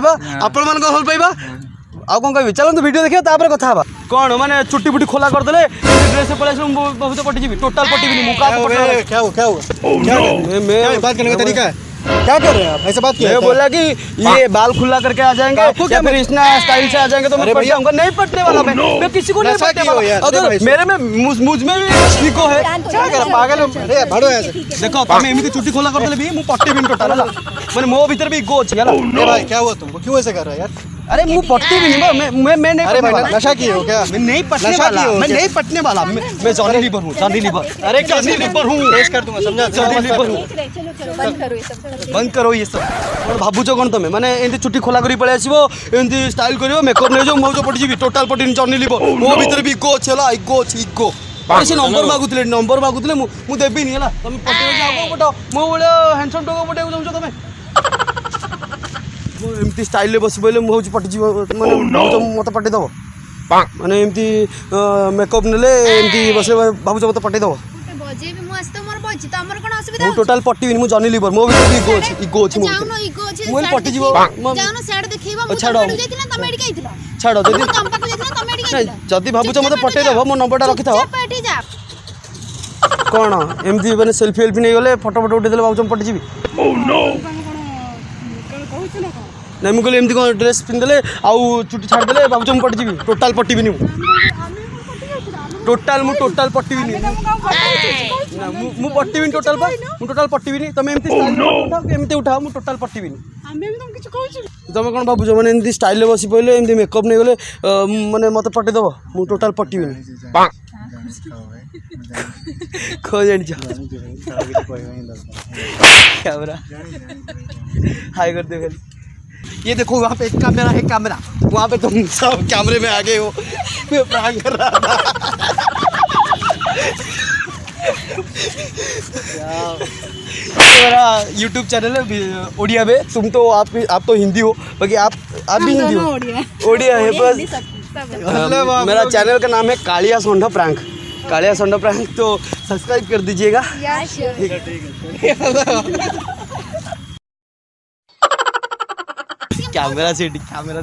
आपण मान भल पाइबा आउ कौन कह चलते वीडियो देखिए तापर कथा कौन माने चुट्टी बुटी खोला करदे ड्रेस पड़े बहुत पटी जी टोटल पटी बात करने का तरीका है क्या कर रहे हैं आप ऐसे बात किया बोला कि ये बाल खुला करके आ जाएंगे या फिर इतना स्टाइल से आ जाएंगे तो मैं पट जाऊंगा नहीं पटने वाला मैं किसी को नहीं पटने वाला अगर मेरे में मुझ में भी ईगो है क्या कर पागल हो अरे भाड़ो ऐसे देखो तुम एमती चुट्टी खोला करदे भी मु पट्टी बिन टोटल माने मो भीतर भी ईगो अछि ए भाई क्या हुआ तुमको क्यों ऐसे कर रहे हो यार अरे मुंह पट्टी भी नहीं मैं नहीं अरे भाई नशा किए हो क्या मैं नहीं पटने वाला मैं नहीं पटने वाला मैं जॉनी लीवर हूँ जॉनी लीवर अरे जॉनी लीवर हूँ टेस्ट कर दूंगा समझा जॉनी लीवर हूँ बंद करो ये सब और भावुच कौन तुम मैंने एमती चुट्टी खोला करी पळै आसीबो एमती स्टाइल करिवो मेकअप नै जो मौज पटी जीवी टोटल पटी जॉनी लीवर मो भीतर भी इगो छला इगो से नंबर मागुतले मु देबी नहीं हला तुम पटे जाओ पटो मो बळे हैंडसम टोको पटे जाउछो तुम एमती स्टाइल बस बोले मुझे पटिजी माने मत पटे दब माने एमती मेकअप नेले एमती बस भावुच मत पटे दब मु टोटल पटिबिनी मु जॉनी लीवर मो भीतर इगो अछि मु पटि जीवो छाड़ो छाड़ो जदि भावुच मत पटे दब मो नंबरटा रखि थाओ कौन एमती माने सेल्फी नहीं गले फोटो उठे देले भावुच पटि जीवी नहीं मुझे एमती कौन ड्रेस पिंधले आउ चुट्टी छाड़देले भावुच मुझे पटिजी टोटाल पटिबिनी टोटाल पटिबिनी मु पटिबिनी टोटाल पटिबिनी तुम एमती एमती उठाओ मु टोटाल पटिबिनी तुम कौन भावुच मैंने एमती स्टाइल बसी पड़े एमती मेकअप नहीं गले माने मत पटे दब मु टोटाल पटिबिनी खो जान कैमरा हाई कर दे ये देखो वहाँ पे एक कैमरा वहाँ पे तुम सब कैमरे में आ गए हो मैं प्रैंक कर रहा था मेरा YouTube चैनल है ओडिया में तुम तो आप तो हिंदी हो बाकी आप भी हिंदी हो ओडिया है बस मेरा चैनल का नाम है कालिया सोंडा प्रैंक तो सब्सक्राइब कर दीजिएगा कैमरा से कैमरा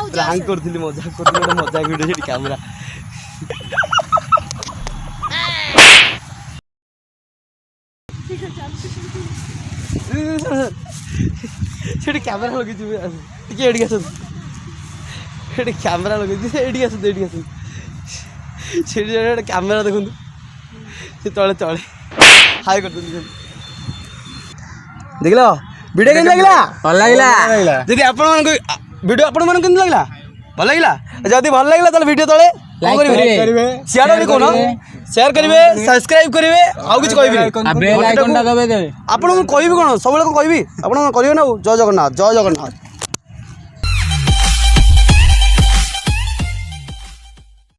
प्रैंक करथिली मजाक करथिली मजाक वीडियो से कैमरा सेठी कैमरा लगे टिके एडी आस सेठी कैमरा लगे एडी आस सेठी कैमरा देखंतु से तळे तळे हाय कर देखला वीडियो केन लागला भल लागला जदि आपण मन वीडियो आपण मन केन लागला भल लागला जदि भल लागला त वीडियो तळे लाइक करिवे शेयर भी कोन शेयर करिवे सब्सक्राइब करिवे आउ किछ कहबी बेल आइकन टा दबे देबे आपण कहबी कोन सबले को कहबी आपण करिवे ना जय जगन्नाथ